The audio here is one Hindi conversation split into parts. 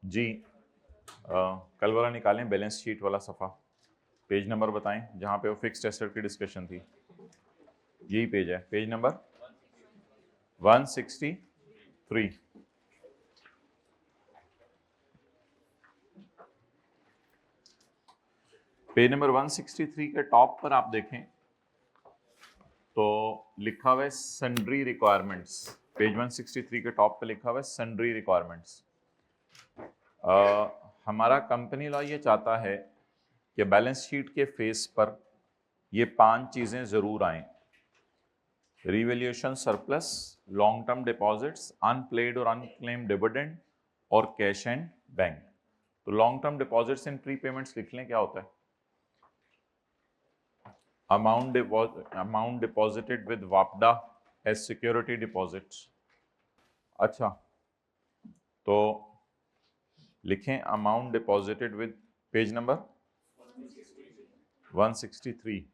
जी कल वाला निकालें, बैलेंस शीट वाला सफ़ा, पेज नंबर बताएं जहाँ पे वो फिक्स्ड एसेट की डिस्कशन थी। यही पेज है, पेज नंबर 163। पेज नंबर 163 के टॉप पर आप देखें तो लिखा हुआ है सन्ड्री रिक्वायरमेंट्स। पेज 163 के टॉप पे लिखा हुआ है सन्ड्री रिक्वायरमेंट्स। हमारा कंपनी लॉ ये चाहता है कि बैलेंस शीट के फेस पर ये 5 चीज़ें ज़रूर आएँ: revaluation surplus, long term deposits, unplaid और अनक्लेम्ड डिविडेंड और कैश एंड बैंक। तो long term deposits and prepayments लिख लें, क्या होता है? अमाउंट डिपॉजिटेड विद वापडा एज सिक्योरिटी डिपॉजिट्स। अच्छा, तो लिखें amount deposited with, page number 163,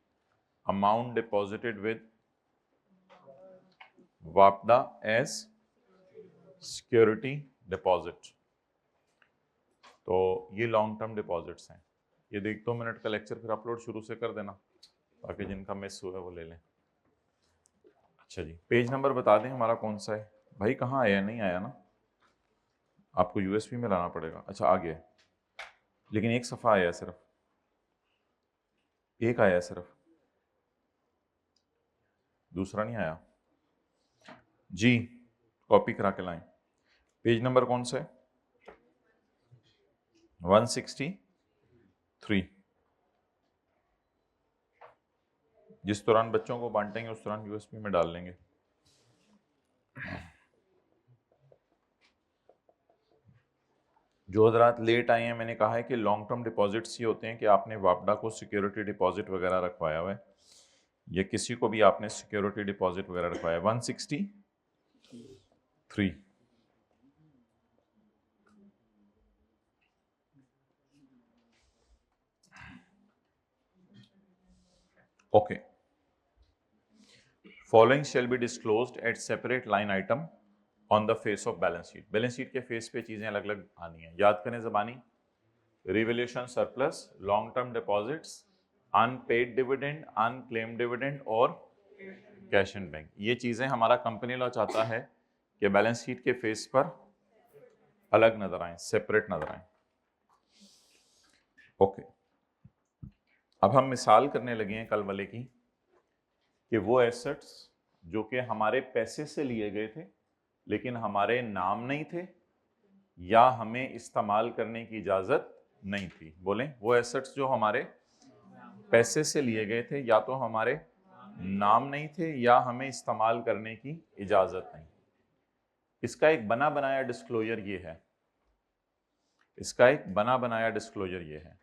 amount deposited with वापडा एज सिक्योरिटी डिपॉजिट। तो ये लॉन्ग टर्म डिपॉजिट्स हैं। ये 1-2 मिनट का लेक्चर फिर अपलोड शुरू से कर देना ताकि जिनका मिस हुआ है वो ले लें। अच्छा जी, पेज नंबर बता दें हमारा कौन सा है भाई? कहाँ आया? नहीं आया ना, आपको यूएसपी में लाना पड़ेगा। अच्छा, आ गया, लेकिन एक सफ़ा आया है, सिर्फ एक आया है, सिर्फ दूसरा नहीं आया जी। कॉपी करा के लाएं। पेज नंबर कौन सा है? 163। जिस दौरान बच्चों को बांटेंगे उस दौरान यूएसपी में डाल लेंगे। जो हजरात लेट आए हैं, मैंने कहा है कि लॉन्ग टर्म डिपॉजिट्स ये होते हैं कि आपने वापडा को सिक्योरिटी डिपॉजिट वगैरह रखवाया हुआ है, या किसी को भी आपने सिक्योरिटी डिपॉजिट वगैरह रखवाया। 163। Okay, following shall be disclosed at separate line item on the face of balance sheet. Balance sheet के फेस पे चीजें अलग अलग आनी है, याद करें ज़बानी। Revaluation surplus, long term deposits, unpaid dividend, unclaimed dividend और कैश एंड बैंक। ये चीजें हमारा कंपनी लॉ चाहता है कि बैलेंस शीट के फेस पर अलग नजर आए, सेपरेट नजर आए। ओके, अब हम मिसाल करने लगे हैं कल वाले की कि वो एसेट्स जो कि हमारे पैसे से लिए गए थे लेकिन हमारे नाम नहीं थे या हमें इस्तेमाल करने की इजाजत नहीं थी। बोलें, वो एसेट्स जो हमारे पैसे से लिए गए थे या तो हमारे नाम नहीं थे या हमें इस्तेमाल करने की इजाजत नहीं। इसका एक बना बनाया डिस्क्लोजर ये है, इसका एक बना बनाया डिस्क्लोजर ये है।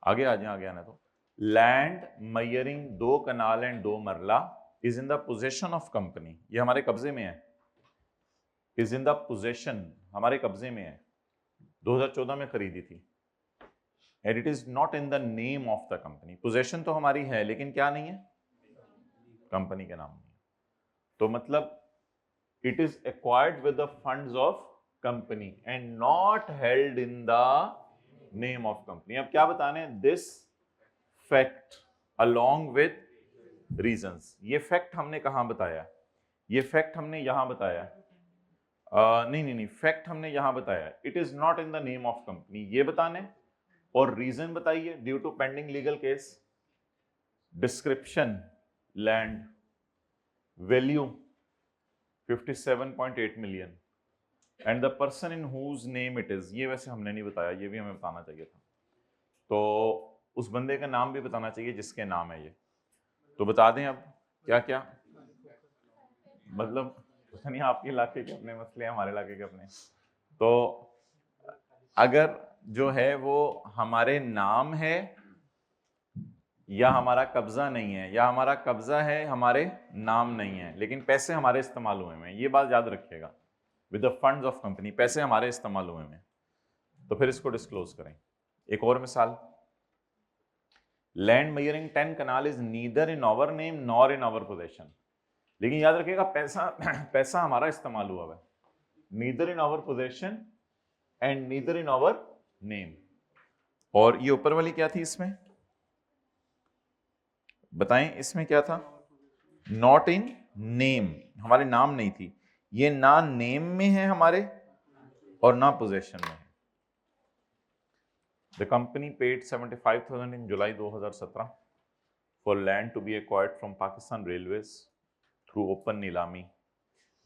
आगे आ जाए, आगे आना। तो लैंड मयरिंग 2 कनाल एंड 2 मरला is in the possession of company. ये हमारे कब्जे में है, इज इन द पोजेशन, हमारे कब्जे में है, 2014 में खरीदी थी। And it is not in the name of the company. Possession तो हमारी है लेकिन क्या नहीं है? कंपनी के नाम नहीं है। तो मतलब it is acquired with the funds of company and not held in the name of company. अब क्या बताने? This fact along with reasons. ये फैक्ट हमने कहां बताया? ये फैक्ट हमने यहां बताया। नहीं नहीं नहीं, फैक्ट हमने यहां बताया, it is not in the name of company, ये बताने। और रीजन बताइए, due to pending legal case. Description land, value 57.8 million and the person in whose name it is. ये वैसे हमने नहीं बताया, ये भी हमें बताना चाहिए था। तो उस बंदे का नाम भी बताना चाहिए जिसके नाम है ये। तो बता दें अब क्या क्या, मतलब पता नहीं, आपके इलाके के अपने मसले हैं, हमारे इलाके के अपने। तो अगर जो है वो हमारे नाम है या हमारा कब्जा नहीं है, या हमारा कब्जा है हमारे नाम नहीं है लेकिन पैसे हमारे इस्तेमाल हुए हैं, ये बात याद रखिएगा। With the funds of company, पैसे हमारे इस्तेमाल हुए हैं, तो फिर इसको डिस्क्लोज करें। एक और मिसाल, land measuring 10 kanal is neither in our name nor in our possession. लेकिन याद रखिएगा पैसा पैसा हमारा इस्तेमाल हुआ है, neither in our possession and neither in our name. और ये ऊपर वाली क्या थी इसमें, बताएं इसमें क्या था, नॉट इन नेम, हमारे नाम नहीं थी, ये ना नेम में है हमारे और ना पोजेशन में है। The company paid 75,000 in July 2017 for land to be acquired from Pakistan railways through open nilami.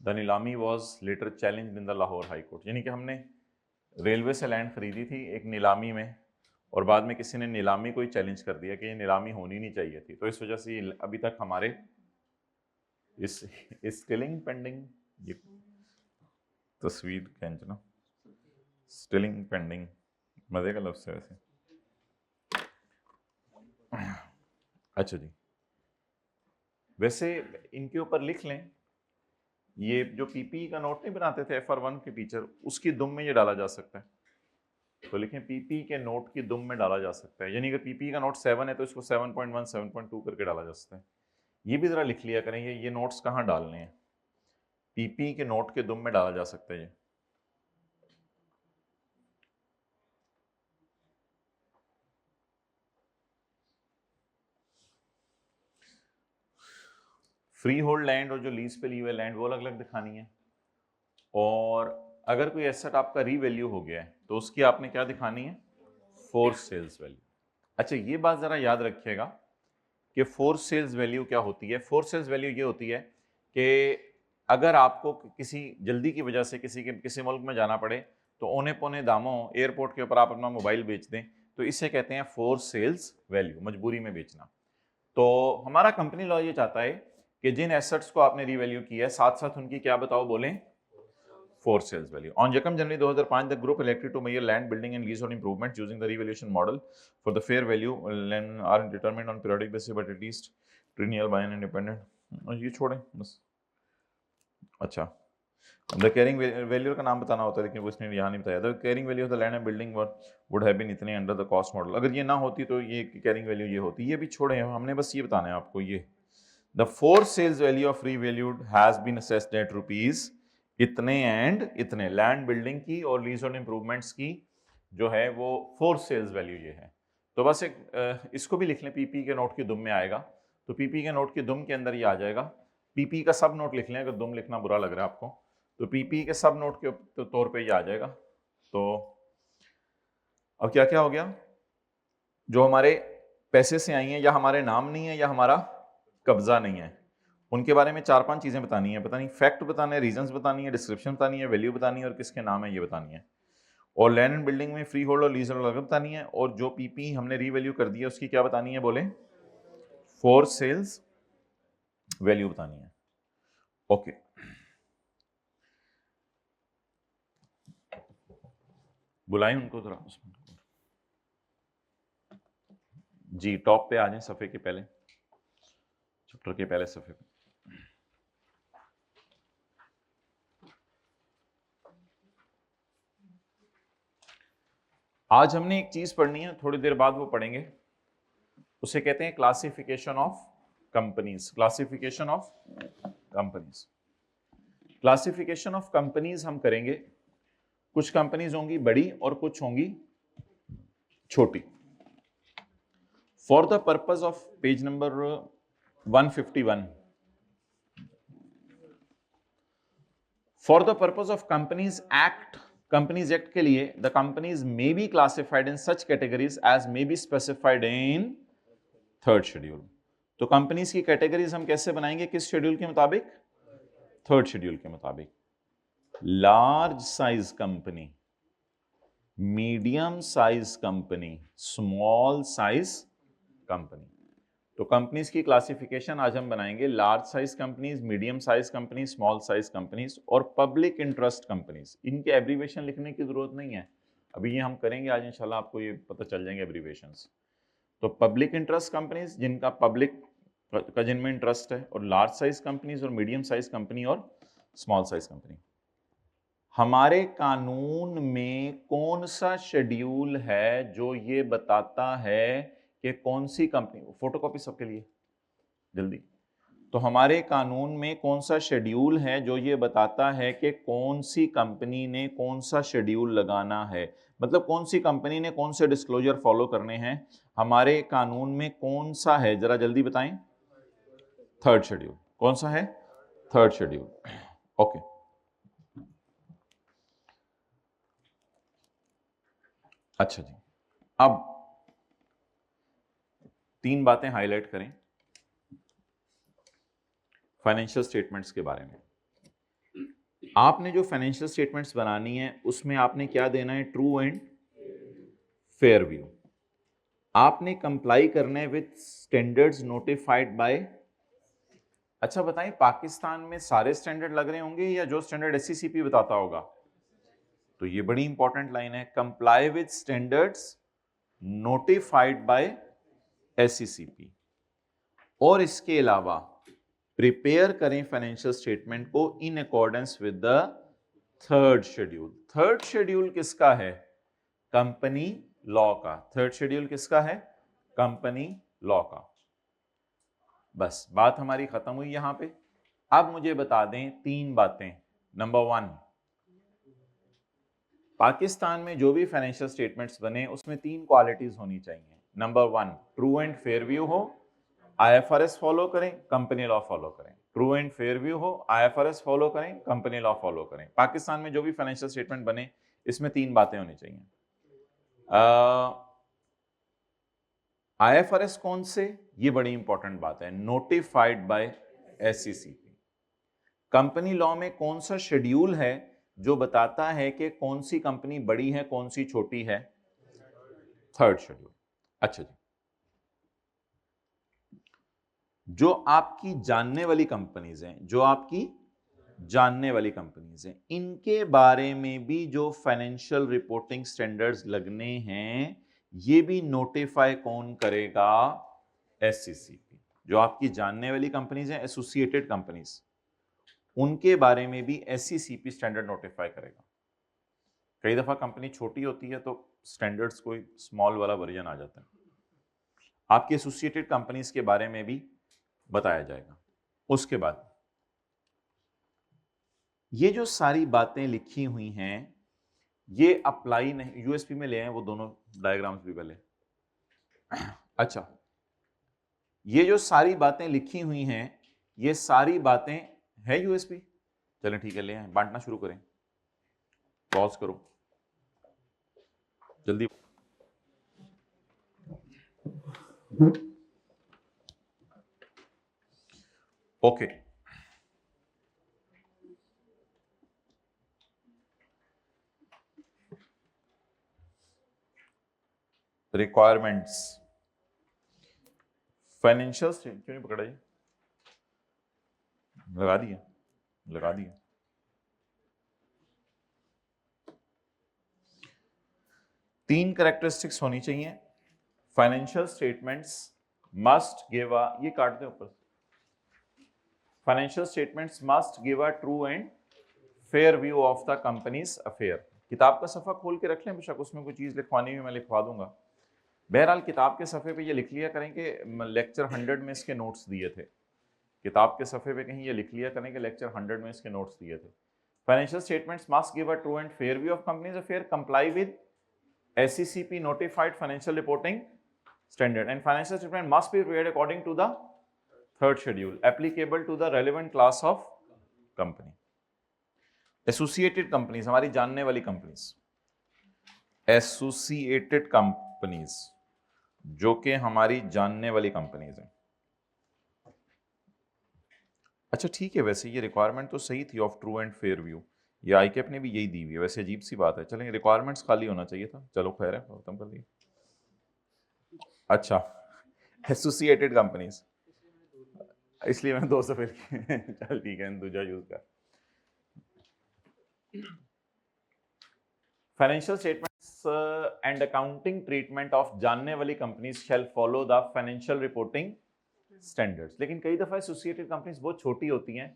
The nilami was later challenged in the Lahore high court. यानी कि हमने रेलवे से लैंड खरीदी थी एक नीलामी में, और बाद में किसी ने नीलामी को ही चैलेंज कर दिया कि ये नीलामी होनी नहीं चाहिए थी, तो इस वजह से अभी तक हमारे इस स्टिलिंग पेंडिंग, ये तस्वीर खींचना, स्टिलिंग पेंडिंग मजे का लफ्ज़ है वैसे। अच्छा जी, वैसे इनके ऊपर लिख लें, ये जो पीपी का नोट नहीं बनाते थे FR1 के टीचर, उसकी दुम में ये डाला जा सकता है, तो लिखें पीपी के नोट की दुम में डाला जा सकता है। यानी अगर पीपी का नोट 7 है तो इसको 7.1 7.2 करके डाला जा सकता है। ये भी जरा लिख लिया करें, ये नोट्स कहाँ डालने हैं, पीपी के नोट के दुम में डाला जा सकता है ये। फ्री होल्ड लैंड और जो लीज पे ली हुई लैंड वो अलग अलग दिखानी है, और अगर कोई एसेट आपका रीवैल्यू हो गया है तो उसकी आपने क्या दिखानी है, फोर्स सेल्स वैल्यू। अच्छा, ये बात जरा याद रखिएगा कि फोर्स सेल्स वैल्यू क्या होती है। फोर्स सेल्स वैल्यू ये होती है कि अगर आपको किसी जल्दी की वजह से किसी मुल्क में जाना पड़े तो औने पौने दामों एयरपोर्ट के ऊपर आप अपना मोबाइल बेच दें, तो इसे कहते हैं फोर्स सेल्स वैल्यू, मजबूरी में बेचना। तो हमारा कंपनी लॉ ये चाहता है कि जिन एसेट्स को आपने रीवैल्यू किया है साथ साथ उनकी क्या बताओ, बोलें force sales value. On Jacome January 2005 the group elected to measure land building and leasehold improvements using the revaluation model for the fair value land are determined on periodic basis but at least triennial by an independent। ये छोड़ें बस। अच्छा, द कैरिंग वैल्यू का नाम बताना होता है लेकिन वो इसने यहाँ नहीं बताया। The carrying value of the land and building would have been इतने अंडर द कॉस्ट मॉडल। अगर ये ना होती तो ये कैरिंग वैल्यू ये होती, ये भी छोड़े, हमने बस ये बताना है आपको। ये the force sales value of revalued has been assessed at rupees इतने एंड इतने। लैंड बिल्डिंग की और लीज ऑन इंप्रूवमेंट्स की जो है वो फोर्स सेल्स वैल्यू ये है। तो बस एक इसको भी लिख लें, पीपी के नोट की दुम में आएगा, तो पीपी के नोट की दुम के अंदर ये आ जाएगा। पीपी का सब नोट लिख लें अगर दुम लिखना बुरा लग रहा है आपको, तो पीपी के सब नोट के तौर पे ये आ जाएगा। तो अब क्या क्या हो गया, जो हमारे पैसे से आई हैं या हमारे नाम नहीं है या हमारा कब्जा नहीं है, उनके बारे में 4-5 चीजें बतानी है। बतानी फैक्ट बताना है, रीजंस बतानी है, डिस्क्रिप्शन बतानी है, वैल्यू बतानी है और किसके नाम है ये बतानी है। और लैंड एंड बिल्डिंग में फ्री होल्ड और लीज होल्ड अलग बतानी है, और जो पीपी हमने रीवैल्यू कर दिया उसकी क्या बतानी है, बोले फोर्स सेल्स वैल्यू बतानी है। ओके, बुलाएं उनको जरा जी, टॉप पे आ जाएं, सफे के पहले, चैप्टर के पहले सफे पे। आज हमने एक चीज पढ़नी है, थोड़ी देर बाद वो पढ़ेंगे, उसे कहते हैं classification of companies. Classification of companies, classification of companies हम करेंगे। कुछ कंपनीज होंगी बड़ी और कुछ होंगी छोटी। For the purpose of page number 151, for the purpose of companies act, companies act के लिए the companies may be classified in such categories as may be specified in third schedule. तो कंपनीज की कैटेगरीज हम कैसे बनाएंगे, किस शेड्यूल के मुताबिक, थर्ड शेड्यूल के मुताबिक। Large size company, medium size company, small size company. तो कंपनीज की क्लासिफिकेशन आज हम बनाएंगे large size companies, medium size companies, small size companies और पब्लिक इंटरेस्ट कंपनीज। इनके एब्रीवेशन लिखने की जरूरत नहीं है, अभी ये हम करेंगे आज इंशाल्लाह, आपको ये पता चल जाएंगे एब्रीवेशंस। तो पब्लिक इंटरेस्ट कंपनीज जिनका पब्लिक का जिनमें इंटरेस्ट है, और लार्ज साइज कंपनीज और मीडियम साइज कंपनी और स्मॉल साइज कंपनी। हमारे कानून में कौन सा शेड्यूल है जो ये बताता है कि कौन सी कंपनी, फोटोकॉपी सबके लिए जल्दी, तो हमारे कानून में कौन सा शेड्यूल है जो ये बताता है कि कौन सी कंपनी ने कौन सा शेड्यूल लगाना है, मतलब कौन सी कंपनी ने कौन से डिस्क्लोजर फॉलो करने हैं? हमारे कानून में कौन सा है, जरा जल्दी बताएं। Third schedule. कौन सा है? Third schedule. ओके, अच्छा जी, अब 3 बातें हाईलाइट करें फाइनेंशियल स्टेटमेंट्स के बारे में। आपने जो फाइनेंशियल स्टेटमेंट्स बनानी है उसमें आपने क्या देना है? True and fair view. आपने कंप्लाई करना है विद स्टैंडर्ड्स नोटिफाइड बाय। अच्छा बताएं, पाकिस्तान में सारे स्टैंडर्ड लग रहे होंगे या जो स्टैंडर्ड एससीसीपी बताता होगा? तो ये बड़ी इंपॉर्टेंट लाइन है, comply with standards notified by SCCP. और इसके अलावा प्रिपेयर करें फाइनेंशियल स्टेटमेंट को in accordance with the third schedule. Third schedule किसका है? कंपनी लॉ का। थर्ड शेड्यूल किसका है? कंपनी लॉ का। बस बात हमारी खत्म हुई यहां पे। अब मुझे बता दें 3 बातें। नंबर 1, पाकिस्तान में जो भी फाइनेंशियल स्टेटमेंट्स बने उसमें 3 क्वालिटीज होनी चाहिए। Number 1, true and fair view हो, आईएफआरएस फॉलो करें, कंपनी लॉ फॉलो करें। ट्रू एंड फेयर व्यू हो, आईएफआरएस फॉलो करें, कंपनी लॉ फॉलो करें। पाकिस्तान में जो भी फाइनेंशियल स्टेटमेंट बने इसमें 3 बातें होनी चाहिए। आईएफआरएस कौन से? ये बड़ी इंपॉर्टेंट बात है, notified by SCCP. Company law में कौन सा शेड्यूल है जो बताता है कि कौन सी कंपनी बड़ी है कौन सी छोटी है? Third schedule. अच्छा जी, जो आपकी जानने वाली कंपनीज हैं, जो आपकी जानने वाली कंपनीज हैं, इनके बारे में भी जो फाइनेंशियल रिपोर्टिंग स्टैंडर्ड्स लगने हैं ये भी नोटिफाई कौन करेगा? एससीसीपी। जो आपकी जानने वाली कंपनीज हैं, एसोसिएटेड कंपनीज, उनके बारे में भी एससीसीपी स्टैंडर्ड नोटिफाई करेगा। कई दफा कंपनी छोटी होती है तो स्टैंडर्ड्स कोई स्मॉल वाला वर्जन आ जाता है। आपकी एसोसिएटेड कंपनीज के बारे में भी बताया जाएगा। उसके बाद ये जो सारी बातें लिखी हुई हैं ये अप्लाई नहीं, यूएसपी में ले आए वो दोनों डायग्राम्स भी पहले। अच्छा, ये जो सारी बातें लिखी हुई हैं ये सारी बातें है यूएसपी। चलें ठीक है, ले आए, बांटना शुरू करें। पॉज करो जल्दी। ओके, रिक्वायरमेंट्स फाइनेंशियल स्टेटमेंट क्यों नहीं पकड़ा जी? लगा दिया, लगा दिया। 3 कैरेक्टरिस्टिक्स होनी चाहिए। फाइनेंशियल स्टेटमेंट्स मस्ट गिव अ, ये काट दे ऊपर। Financial statements must give a true and fair view of the companies affair. किताब का सफा खोल के रख लें, बेशक उसमें कोई चीज लिखवानी हुई मैं लिखवा दूंगा। बहरहाल किताब के सफ़े पे ये लिख लिया करें कि लेक्चर 100 में इसके नोट्स दिए थे। किताब के सफ़े पे कहीं ये लिख लिया करें कि लेक्चर 100 में इसके नोट्स दिए थे। Financial statements must give a true and fair view of companies affair, comply with SCCP notified financial reporting standard, and financial statement must be prepared according to the third schedule applicable to the relevant class of company. Associated companies, हमारी जानने वाली कंपनीज, एसोसिएटेड कंपनीज जो कि हमारी जानने वाली कंपनीज हैं। अच्छा ठीक है, वैसे ये रिक्वायरमेंट तो सही थी of true and fair view, ये आईकेप ने भी यही दी हुई है। वैसे अजीब सी बात है, चलें रिक्वायरमेंट्स खाली होना चाहिए था, चलो खैर है, खत्म कर दिए। अच्छा, एसोसिएटेड कंपनीज, इसलिए मैंने 2 सफे चल ठीक है, दूसरा यूज कर। Financial statements and accounting treatment of जानने वाली companies shall follow the financial reporting standards. लेकिन कई दफा एसोसिएटेड कंपनीज बहुत छोटी होती हैं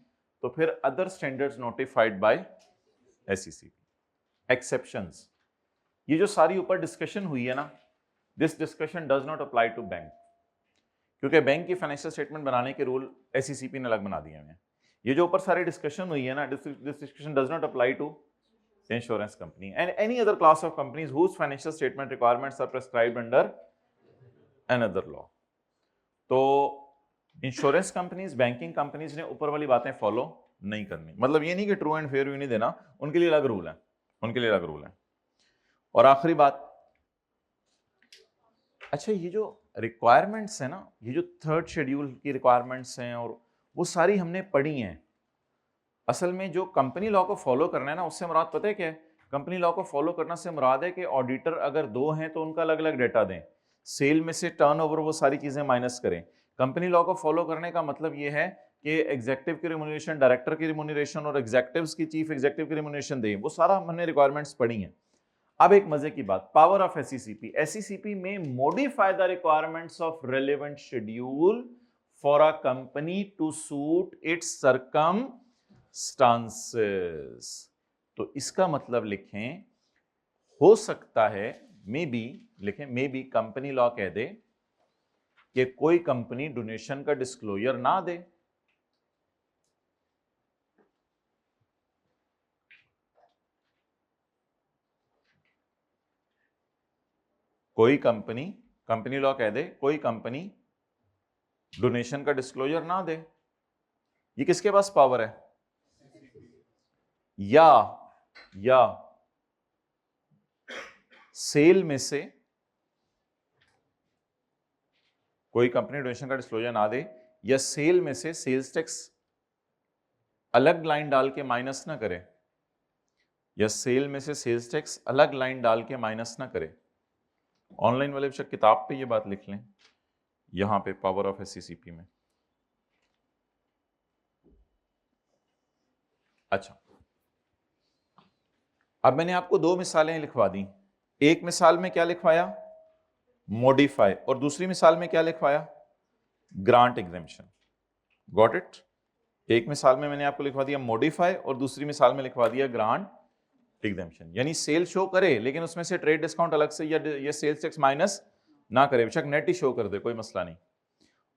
तो फिर other standards notified by SCCP. Exceptions, ये जो सारी ऊपर डिस्कशन हुई है ना, this discussion does not apply to bank. क्योंकि बैंक की फाइनेंशियल स्टेटमेंट बनाने के रूल एसईसीपी ने अलग बना दिए हैं। ये जो ऊपर सारी डिस्कशन हुई है ना, this discussion does not apply to insurance company and any other class of companies whose financial statement requirements are prescribed under another law. तो इंश्योरेंस कंपनीज, बैंकिंग कंपनीज ने ऊपर वाली बातें फॉलो नहीं करनी। मतलब ये नहीं कि ट्रू एंड फेयर व्यू नहीं देना, उनके लिए अलग रूल है, उनके लिए अलग रूल है। और आखिरी बात, अच्छा ये जो रिक्वायरमेंट्स है ना, ये जो थर्ड शेड्यूल की रिक्वायरमेंट्स हैं और वो सारी हमने पढ़ी हैं। असल में जो कंपनी लॉ को फॉलो करना है ना, उससे मुराद पता है क्या है? कंपनी लॉ को फॉलो करना से मुराद है कि ऑडिटर अगर दो हैं तो उनका अलग अलग डेटा दें, सेल में से टर्नओवर वो सारी चीजें माइनस करें। कंपनी लॉ को फॉलो करने का मतलब ये है कि एग्जेक्टिव की रिम्यूनरेशन, डायरेक्टर की रिम्यूनरेशन और एग्जेक्टिव्स की, चीफ एग्जेक्टिव की रिम्यूनरेशन दें। वो सारा हमने रिक्वायरमेंट्स पढ़ी हैं। अब एक मजे की बात, power of SECP. SECP may modify the requirements of relevant schedule for a company to suit its circumstances. तो इसका मतलब लिखें, हो सकता है, मे बी लिखें, मे बी कंपनी लॉ कह दे कि कोई कंपनी डोनेशन का डिस्क्लोजर ना दे। कोई कंपनी, कंपनी लॉ कह दे कोई कंपनी डोनेशन का डिस्क्लोजर ना दे। ये किसके पास पावर है? या सेल में से कोई कंपनी डोनेशन का डिस्क्लोजर ना दे, या सेल में से सेल्स टैक्स अलग लाइन डाल के माइनस ना करे, या सेल में से सेल्स टैक्स अलग लाइन डाल के माइनस ना करे। ऑनलाइन वाले बेशक किताब पे ये बात लिख लें, यहां पे पावर ऑफ एसईसीपी में। अच्छा, अब मैंने आपको दो मिसालें लिखवा दी। एक मिसाल में क्या लिखवाया? मॉडिफाई। और दूसरी मिसाल में क्या लिखवाया? Grant exemption. Got it? एक मिसाल में मैंने आपको लिखवा दिया मॉडिफाई और दूसरी मिसाल में लिखवा दिया ग्रांट एग्जेम्पशन। यानी सेल शो करे लेकिन उसमें से ट्रेड डिस्काउंट अलग से या सेल्स टैक्स माइनस ना करे, बेशक नेट ही शो कर दे, कोई मसला नहीं।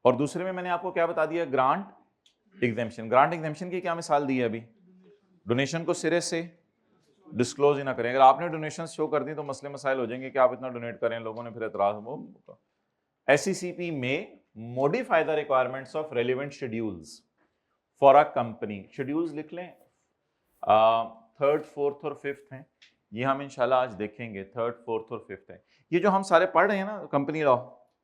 और दूसरे में मैंने आपको क्या बता दिया? Grant exemption. ग्रांट एग्जेम्पशन की क्या मिसाल दी है अभी? डोनेशन को सिरे से डिस्क्लोज ही ना करें। अगर आपने डोनेशन शो कर दी तो मसले मसाइल हो जाएंगे कि आप इतना डोनेट करें, लोगों ने फिर एतराज हो। SECP may modify the requirements of relevant schedules for a company. Schedules लिख लें, थर्ड, फोर्थ और फिफ्थ हैं। ये हम इंशाल्लाह आज देखेंगे, थर्ड, फोर्थ और फिफ्थ है। ये जो हम सारे पढ़ रहे हैं ना कंपनी लॉ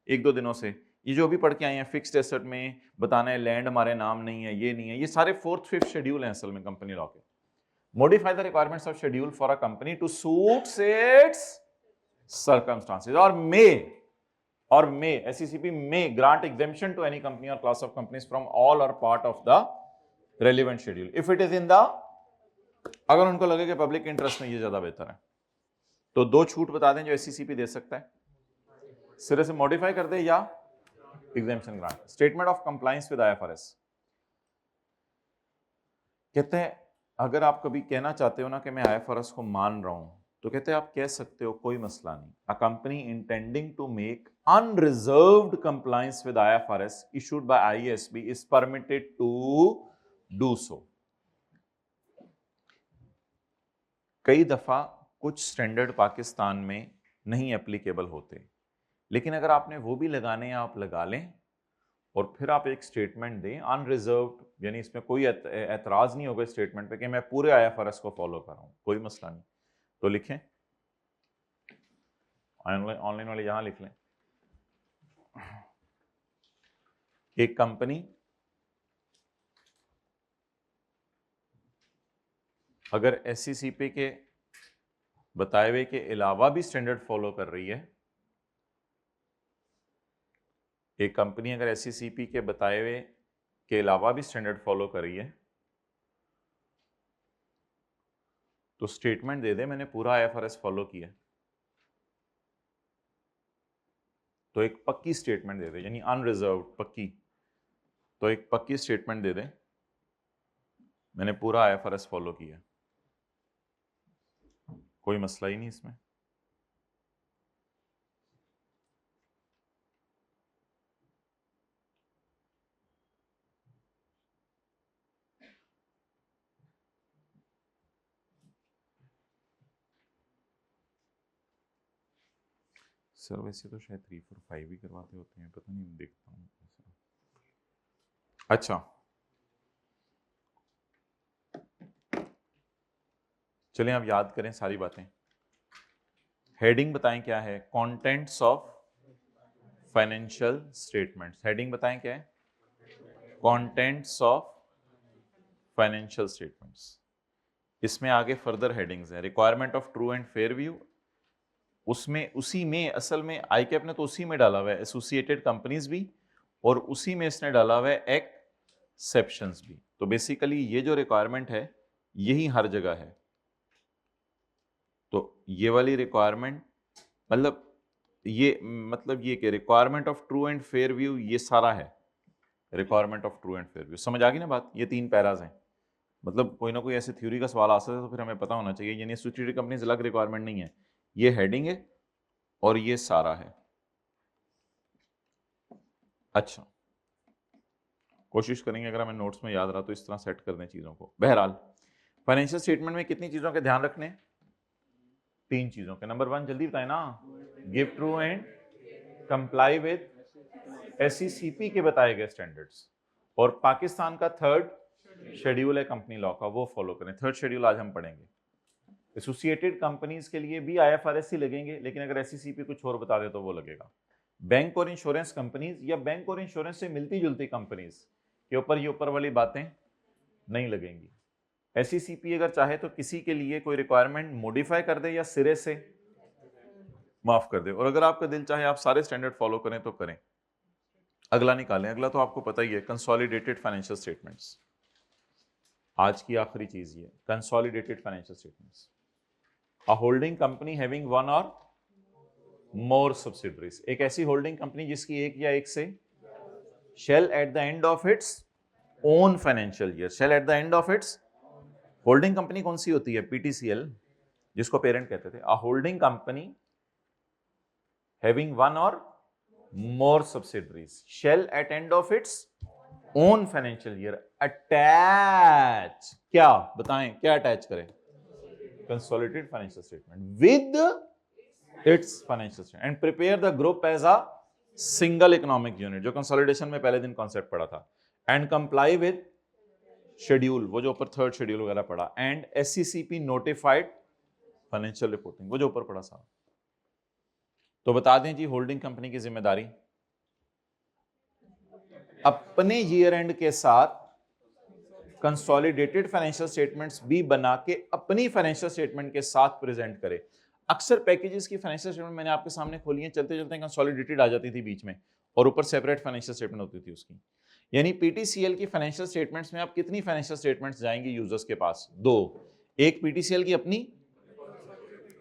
एक दो दिनों से, ये जो भी पढ़ के आए हैं, फिक्स्ड एसेट में बताना है लैंड हमारे नाम नहीं है, ये नहीं है, ये सारे फोर्थ फिफ्थ शेड्यूल हैं असल में कंपनी लॉ के। Modify the requirements of schedule for a company to suit its circumstances और may SECP may grant exemption to any company और class of companies from all और part of the relevant schedule if it is in the, अगर उनको लगे कि पब्लिक इंटरेस्ट में ये ज्यादा बेहतर है। तो दो छूट बता दें जो एसईसीपी दे सकता है, सिरे से मॉडिफाई कर दे या exemption grant. Statement of compliance with IFRS. कहते हैं अगर आप कभी कहना चाहते हो ना कि मैं आईएफआरएस को मान रहा हूं, तो कहते हैं आप कह सकते हो, कोई मसला नहीं। A company intending to make unreserved compliance with IFRS issued by IASB is permitted to do so. कई दफा कुछ स्टैंडर्ड पाकिस्तान में नहीं एप्लीकेबल होते, लेकिन अगर आपने वो भी लगाने हैं आप लगा लें और फिर आप एक स्टेटमेंट दें अनरिजर्व्ड, यानी इसमें कोई एतराज नहीं होगा स्टेटमेंट पे कि मैं पूरे आईएफआरएस को फॉलो कर रहा हूं, कोई मसला नहीं। तो लिखें, ऑनलाइन वाले यहां लिख लें, एक कंपनी अगर एससीसीपी के बताए हुए के अलावा भी स्टैंडर्ड फॉलो कर रही है, एक कंपनी अगर एससीसीपी के बताए हुए के अलावा भी स्टैंडर्ड फॉलो कर रही है, तो स्टेटमेंट दे दे मैंने पूरा आईएफआरएस फॉलो किया। तो एक पक्की स्टेटमेंट दे दे, यानी अनरिजर्व्ड पक्की। तो एक पक्की स्टेटमेंट दे दे मैंने पूरा आईएफआरएस फॉलो किया, कोई मसला ही नहीं इसमें। सर वैसे तो शायद 3, 4, 5 ही करवाते होते हैं, पता नहीं, देखता हूँ। अच्छा चलें अब याद करें सारी बातें। हेडिंग बताएं क्या है, contents of financial statements. Heading बताएं क्या है, कंटेंट्स ऑफ फाइनेंशियल स्टेटमेंट्स। इसमें आगे फर्दर हेडिंग्स हैं, requirement of true and fair view, उसमें उसी में असल में आईकैप ने तो उसी में डाला हुआ है एसोसिएटेड कंपनीज भी, और उसी में इसने डाला हुआ है एक्सेप्शंस भी। तो बेसिकली ये जो रिक्वायरमेंट है यही हर जगह है। तो ये वाली रिक्वायरमेंट मतलब ये कि requirement of true and fair view, ये सारा है requirement of true and fair view. समझ आ गई ना बात? ये 3 पैराज हैं। मतलब कोई ना कोई ऐसे थ्योरी का सवाल आ सकता है तो फिर हमें पता होना चाहिए, यानी एसोसिएटेड कंपनीज अलग रिक्वायरमेंट नहीं है, ये हेडिंग है और ये सारा है। अच्छा कोशिश करेंगे अगर हमें नोट्स में याद रहा तो इस तरह सेट कर दें चीजों को। बहरहाल फाइनेंशियल स्टेटमेंट में कितनी चीजों के ध्यान रखने? 3 चीजों के। नंबर 1 जल्दी बताए ना, give true and comply with SECP के बताए गए स्टैंडर्ड्स, और पाकिस्तान का 3rd शेड्यूल है कंपनी लॉ का, वो फॉलो करें। 3rd शेड्यूल आज हम पढ़ेंगे। एसोसिएटेड कंपनीज के लिए भी IFRS ही लगेंगे, लेकिन अगर SECP कुछ और बता दे तो वो लगेगा। बैंक और इंश्योरेंस कंपनीज या बैंक और इंश्योरेंस से मिलती जुलती कंपनीज के ऊपर ये ऊपर वाली बातें नहीं लगेंगी। SECP अगर चाहे तो किसी के लिए कोई रिक्वायरमेंट मॉडिफाई कर दे या सिरे से माफ कर दे, और अगर आपका दिल चाहे आप सारे स्टैंडर्ड फॉलो करें तो करें। अगला निकालें। अगला तो आपको पता ही है, कंसोलिडेटेड फाइनेंशियल स्टेटमेंट्स। आज की आखिरी चीज ये, consolidated financial statements. A holding company having 1 और मोर सब्सिडरीज, एक ऐसी होल्डिंग कंपनी जिसकी एक या एक से, shall at the end of its own financial year, shall at the end of its, holding company कौन सी होती है? PTCL, जिसको पेरेंट कहते थे। अ होल्डिंग कंपनी हैविंग 1 और मोर subsidiaries shall at end of its own financial year attach, क्या बताएं, क्या अटैच करें? Consolidated financial statement with its financial statement and prepare the group as a single economic unit, जो कंसोलिडेशन में पहले दिन कॉन्सेप्ट पढ़ा था, and comply with schedule, वो जो ऊपर 3rd शेड्यूल वगैरह पढ़ा, and SECP notified financial reporting, वो जो ऊपर पढ़ा सारा। तो बता दें जी, होल्डिंग कंपनी की जिम्मेदारी अपने ईयर एंड के साथ कंसोलिडेटेड फाइनेंशियल स्टेटमेंट्स भी बना के अपनी फाइनेंशियल स्टेटमेंट के साथ प्रेजेंट करे। अक्सर पैकेजेस की फाइनेंशियल स्टेटमेंट मैंने आपके सामने खोली है, चलते चलते कंसोलिडेटेड आ जाती थी बीच में, और ऊपर सेपरेट फाइनेंशियल स्टेटमेंट होती थी उसकी। यानी PTCL की फाइनेंशियल स्टेटमेंट्स में आप कितनी फाइनेंशियल स्टेटमेंट्स जाएंगी यूजर्स के पास? 2, एक PTCL की अपनी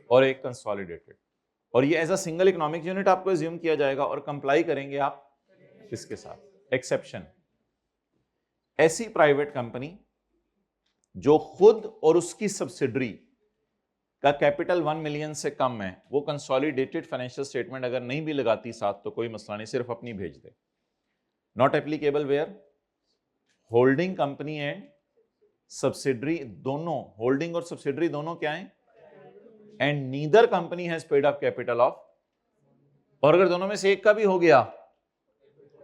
और एक कंसोलिडेटेड, और ये as a single economic unit आपको एज्यूम किया जाएगा और कंप्लाई करेंगे आप इसके साथ। एक्सेप्शन, ऐसी प्राइवेट कंपनी जो खुद और उसकी सब्सिडरी का कैपिटल 1 मिलियन से कम है, वो कंसोलिडेटेड फाइनेंशियल स्टेटमेंट अगर नहीं भी लगाती साथ तो कोई मसला नहीं, सिर्फ अपनी भेज दे। Not applicable where holding company and subsidiary, दोनों होल्डिंग और सब्सिडरी दोनों क्या है, and neither company has paid up capital of, और अगर दोनों में से एक का भी हो गया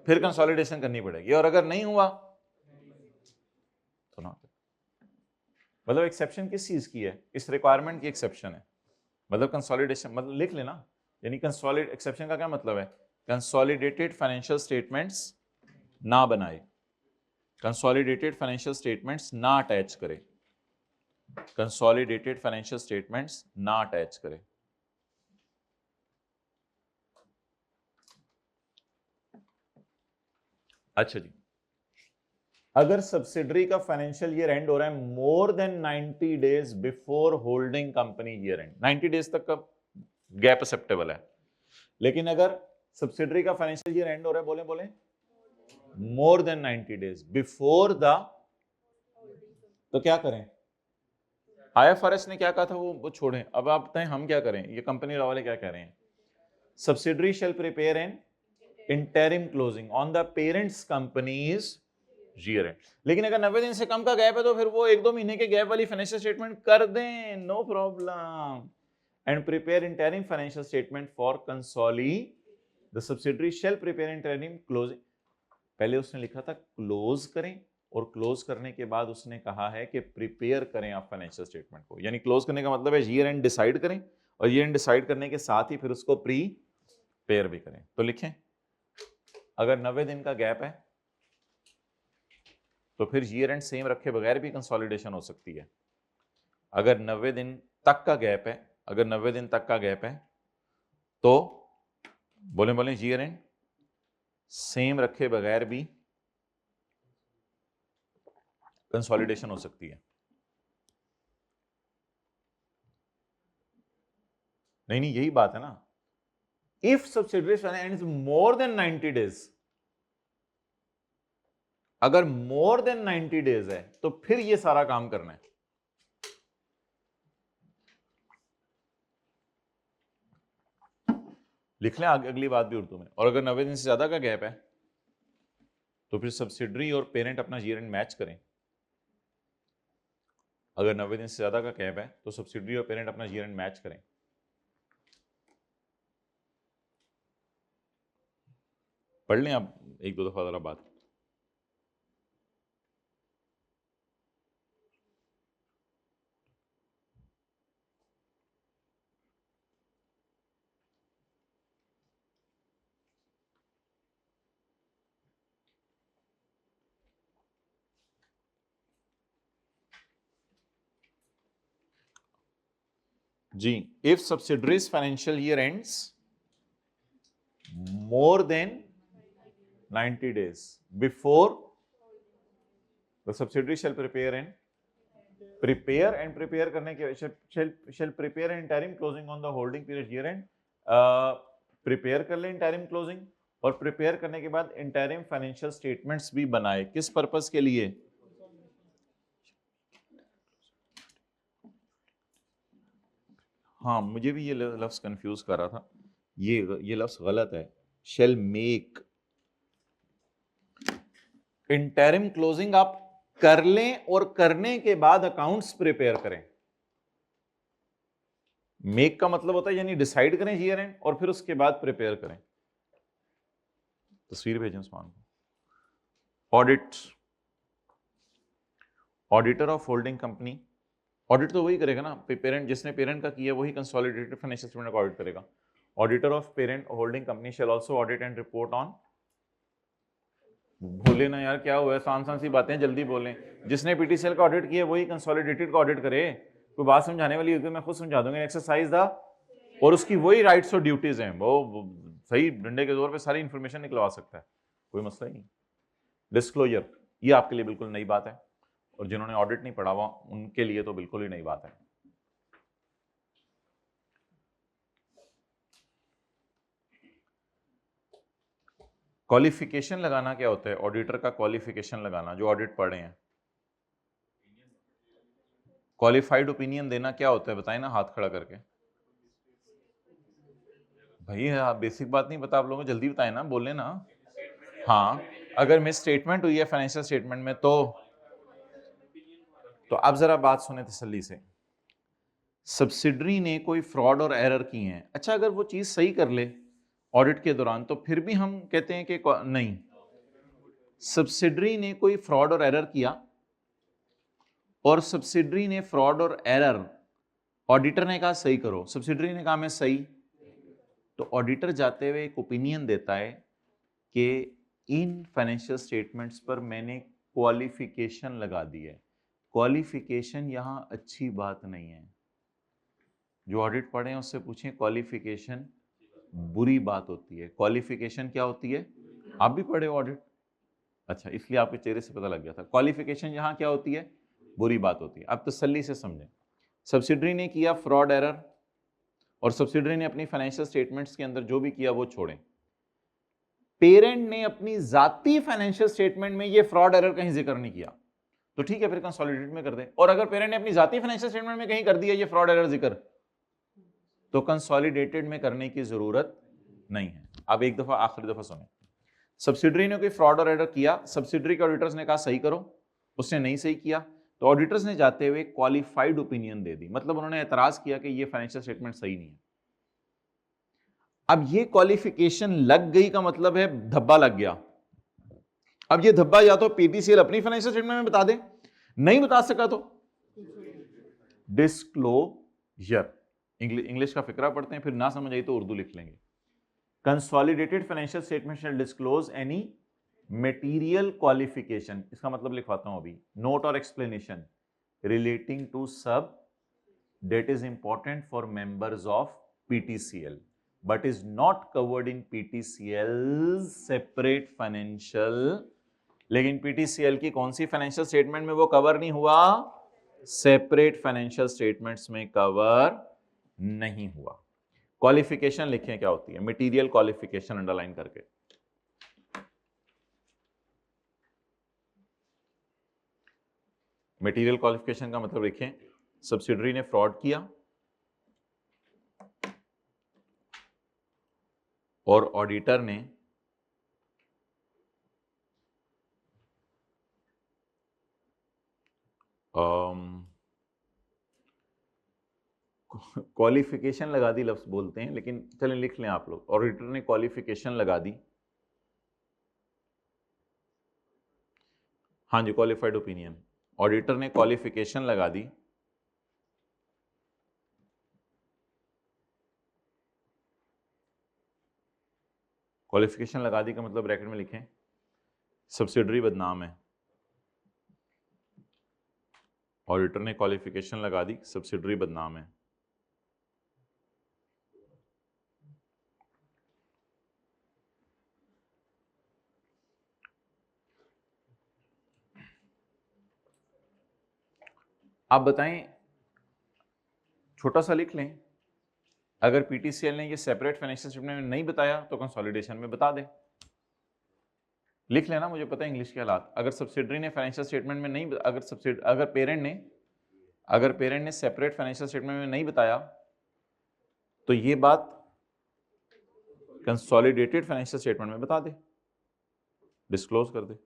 फिर कंसोलिडेशन करनी पड़ेगी, और अगर नहीं हुआ तो नॉट। मतलब एक्सेप्शन किस चीज की है? इस रिक्वायरमेंट की एक्सेप्शन है। मतलब कंसोलिडेशन, मतलब लिख लेना, यानी कंसोलिडेट, एक्सेप्शन का क्या मतलब है? कंसोलिडेटेड फाइनेंशियल स्टेटमेंट्स ना बनाए, कंसोलिडेटेड फाइनेंशियल स्टेटमेंट्स ना अटैच करे, कंसोलिडेटेड फाइनेंशियल स्टेटमेंट्स ना अटैच करे। अच्छा जी, अगर सब्सिडरी का फाइनेंशियल ईयर एंड हो रहा है मोर than 90 days before holding company year and, 90 days तक का गैप एक्सेप्टेबल है, लेकिन अगर सब्सिडरी का फाइनेंशियल ईयर एंड हो रहा है, बोले बोले मोर देन 90 डेज बिफोर द, तो क्या करें? IFRS ने क्या कहा था वो छोड़ें, अब आप बताएं हम क्या करें, ये कंपनी लॉ वाले क्या कह रहे हैं? Subsidiary shall prepare an interim closing on the parents companies year end. लेकिन अगर 90 दिन से कम का गैप है तो फिर वो 1-2 महीने के गैप वाली फाइनेंशियल स्टेटमेंट कर दें, no problem. and prepare interim financial statement for consolidation. The subsidiary shall prepare interim closing. पहले उसने लिखा था क्लोज करें, और क्लोज करने के बाद उसने कहा है कि प्रिपेयर करें आप फाइनेंशियल स्टेटमेंट को। यानी क्लोज करने का मतलब है ईयर एंड डिसाइड करें, और ईयर एंड डिसाइड करने के साथ ही फिर उसको प्रीपेयर भी करें। तो लिखें, अगर 90 दिन का गैप है तो फिर ईयर एंड सेम रखे बगैर भी कंसोलिडेशन हो सकती है। अगर 90 दिन तक का गैप है, अगर 90 दिन तक का गैप है तो बोले ईयर एंड सेम रखे बगैर भी कंसोलिडेशन हो सकती है। नहीं यही बात है ना। If subsidiaries ends more than 90 days, अगर मोर देन 90 डेज है तो फिर ये सारा काम करना है। लिख लें अगली बात भी उर्दू में। और अगर 90 दिन से ज्यादा का गैप है तो फिर सब्सिडरी और पेरेंट अपना ईयर एंड मैच करें। अगर 90 दिन से ज्यादा का गैप है तो सब्सिडरी और पेरेंट अपना ईयर एंड मैच करें। पढ़ लें आप एक दो दफा जरा बात। जी, if subsidiaries financial year ends more than 90 days before the subsidiary shall prepare and prepare करने के shall prepare an interim closing on the holding period year end, prepare कर ले interim closing, और prepare करने के बाद interim financial statements भी बनाए। किस पर्पस के लिए? हाँ, मुझे भी ये लफ्ज कंफ्यूज कर रहा था, ये लफ्ज गलत है। shall make इंटरिम क्लोजिंग आप कर लें और करने के बाद अकाउंट्स प्रिपेयर करें। मेक का मतलब होता है यानी डिसाइड करें ईयर एंड, और फिर उसके बाद प्रिपेयर करें। तस्वीर भेजें उस्मान को। Audit, auditor of holding company, audit तो वही करेगा ना, पेरेंट जिसने पेरेंट का किया वही कंसोलिडेटेड फाइनेंशियल स्टेटमेंट का ऑडिट करेगा। Auditor of parent holding company shell also audit and report on, बोले ना यार क्या हुआ है, आसान सी बातें जल्दी बोलें। जिसने पीटीसीएल का ऑडिट किया वही कंसोलिडेटेड का ऑडिट करे। कोई बात समझाने वाली होगी मैं खुद समझा दूंगा, एक्सरसाइज दा, और उसकी वही राइट्स और ड्यूटीज हैं, वो सही डंडे के जोर पे सारी इंफॉर्मेशन निकलवा सकता है, कोई मसला ही नहीं। डिस्क्लोजर, ये आपके लिए बिल्कुल नई बात है, और जिन्होंने ऑडिट नहीं पढ़ा हुआ उनके लिए तो बिल्कुल ही नई बात है। क्वालिफिकेशन लगाना क्या होता है? ऑडिटर का क्वालिफिकेशन लगाना, जो ऑडिट पढ़े हैं। क्वालिफाइड ओपिनियन देना क्या होता है बताएं ना, हाथ खड़ा करके। भाई आप बेसिक बात नहीं बता आप लोगों को, जल्दी बताएं ना, बोले ना। हाँ, अगर मिस स्टेटमेंट हुई है फाइनेंशियल स्टेटमेंट में तो अब जरा बात सुने तसल्ली से। सब्सिडरी ने कोई फ्रॉड और एरर की हैं, अच्छा अगर वो चीज सही कर ले ऑडिट के दौरान तो फिर भी हम कहते हैं कि नहीं। सब्सिडरी ने कोई फ्रॉड और एरर किया, और सब्सिडरी ने फ्रॉड और एरर, ऑडिटर ने कहा सही करो, सब्सिडरी ने कहा मैं सही, तो ऑडिटर जाते हुए एक ओपिनियन देता है कि इन फाइनेंशियल स्टेटमेंट्स पर मैंने क्वालिफिकेशन लगा दी है। क्वालिफिकेशन यहां अच्छी बात नहीं है। जो ऑडिट पढ़े हैं उससे पूछें, क्वालिफिकेशन बुरी बात होती है। क्वालिफिकेशन क्या होती है? आप भी पढ़े ऑडिट, अच्छा इसलिए आपके चेहरे से पता लग गया था। क्वालिफिकेशन यहां क्या होती है? बुरी बात होती है। अब तसल्ली से समझें, सब्सिडरी ने किया फ्रॉड एरर, और सब्सिडरी ने अपनी फाइनेंशियल स्टेटमेंट्स के अंदर जो भी किया वो छोड़ें। पेरेंट ने अपनी जाती फाइनेंशियल स्टेटमेंट में ये फ्रॉड एरर कहीं जिक्र नहीं किया, तो ठीक है फिर कंसोलिडेटेड में कर दे। और अगर पेरेंट ने अपनी जाती फाइनेंशियल स्टेटमेंट में कहीं कर दिया ये फ्रॉड एरर जिक्र, तो कंसोलिडेटेड में करने की जरूरत नहीं है। अब एक दफा आखिरी दफा सुने, सब्सिडरी ने कोई फ्रॉड और एरर किया, सब्सिडरी के ऑडिटर्स ने कहा सही करो, उसने नहीं सही किया, तो ऑडिटर्स ने जाते हुए क्वालिफाइड ओपिनियन दे दी, मतलब उन्होंने एतराज किया कि ये फाइनेंशियल स्टेटमेंट सही नहीं है। अब ये क्वालिफिकेशन लग गई का मतलब है धब्बा लग गया। अब ये धब्बा या तो पीटीसीएल अपनी फाइनेंशियल स्टेटमेंट में बता दे, नहीं बता सका तो डिस्क्लोजर। इंग्लिश का फिक्रा पढ़ते हैं, फिर ना समझ आई तो उर्दू लिख लेंगे। कंसोलिडेटेड फाइनेंशियल स्टेटमेंट शैल डिस्क्लोज एनी मटेरियल क्वालिफिकेशन, इसका मतलब लिखवाता हूं अभी, नोट और एक्सप्लेनेशन रिलेटिंग टू सब that is important for members of PTCL but is not covered in PTCL's separate financial। लेकिन PTCL की कौन सी फाइनेंशियल स्टेटमेंट में वो कवर नहीं हुआ? सेपरेट फाइनेंशियल स्टेटमेंट्स में कवर नहीं हुआ। क्वालिफिकेशन लिखें क्या होती है, मटेरियल क्वालिफिकेशन अंडरलाइन करके। मटेरियल क्वालिफिकेशन का मतलब लिखें, सब्सिडरी ने फ्रॉड किया और ऑडिटर ने क्वालिफिकेशन लगा दी, लफ्ज बोलते हैं लेकिन चलें लिख लें आप लोग। ऑडिटर ने क्वालिफिकेशन लगा दी, हाँ जी, क्वालिफाइड ओपिनियन। ऑडिटर ने क्वालिफिकेशन लगा दी क्वालिफिकेशन लगा दी का मतलब ब्रैकेट में लिखें सब्सिडरी बदनाम है। ऑडिटर ने क्वालिफिकेशन लगा दी सब्सिडरी बदनाम है। आप बताएं, छोटा सा लिख लें, अगर पीटीसीएल ने ये सेपरेट फाइनेंशियल स्टेटमेंट में नहीं बताया तो कंसोलिडेशन में बता दे। लिख लेना, मुझे पता है इंग्लिश के हालात। अगर सब्सिडरी ने फाइनेंशियल स्टेटमेंट में नहीं, अगर पेरेंट ने सेपरेट फाइनेंशियल स्टेटमेंट में नहीं बताया तो ये बात कंसोलिडेटेड फाइनेंशियल स्टेटमेंट में बता दे, डिस्क्लोज कर दे।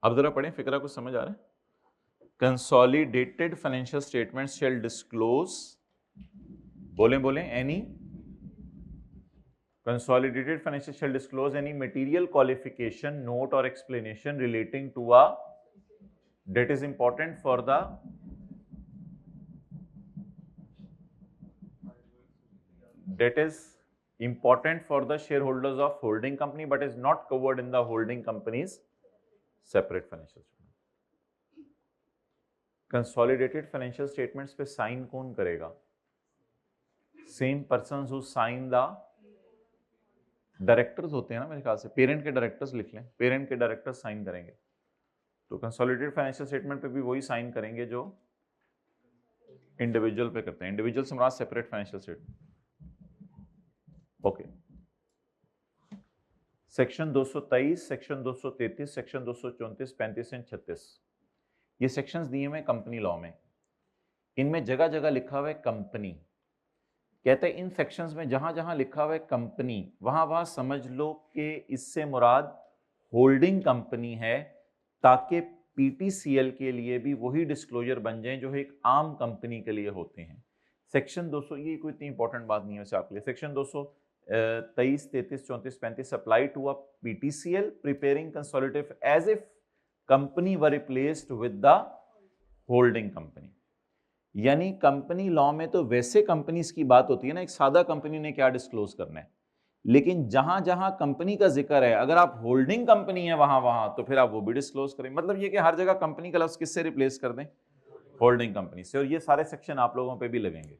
अब जरा पढ़ें, फिक्रा कुछ समझ आ रहा है? कंसोलिडेटेड फाइनेंशियल स्टेटमेंट शैल डिस्क्लोज, बोलें any consolidated financial shall disclose any material qualification, note or explanation relating to a that is important for the shareholders of holding company but is not covered in the holding company's separate financial statement। consolidated financial statements पे साइन कौन करेगा? same persons who sign the directors होते हैं ना मेरे ख्याल से, पेरेंट के डायरेक्टर्स लिख लें, पेरेंट के डायरेक्टर्स साइन करेंगे। तो कंसोलिडेटेड फाइनेंशियल स्टेटमेंट पे भी वही साइन करेंगे जो इंडिविजुअल पे करते हैं। इंडिविजुअल से मुराद separate financial statement. Okay, section 223, section 233, section 234, 35 and 36 ये सेक्शंस दिए हुए कंपनी लॉ में। इनमें जगह जगह लिखा हुआ है कंपनी। कहते हैं इन सेक्शंस में जहां जहां लिखा हुआ है कंपनी वहां वहां समझ लो कि इससे मुराद होल्डिंग कंपनी है, ताकि पीटीसीएल के लिए भी वही डिस्क्लोजर बन जाए जो एक आम कंपनी के लिए होते हैं। सेक्शन 200, ये कोई इतनी इंपॉर्टेंट बात नहीं है वैसे आपके लिए। Section 223, 33, 34, 35 apply to a PTCL preparing consolidated as if company were replaced with the holding company. यानी कंपनी लॉ में तो वैसे कंपनीज की बात होती है ना, एक सादा कंपनी ने क्या डिस्क्लोज करना है, लेकिन जहां जहां कंपनी का जिक्र है, अगर आप होल्डिंग कंपनी है वहां तो फिर आप वो भी डिस्क्लोज करें। मतलब ये कि हर जगह कंपनी का लफ्ज किससे रिप्लेस कर दें? होल्डिंग कंपनी से। और ये सारे सेक्शन आप लोगों पे भी लगेंगे।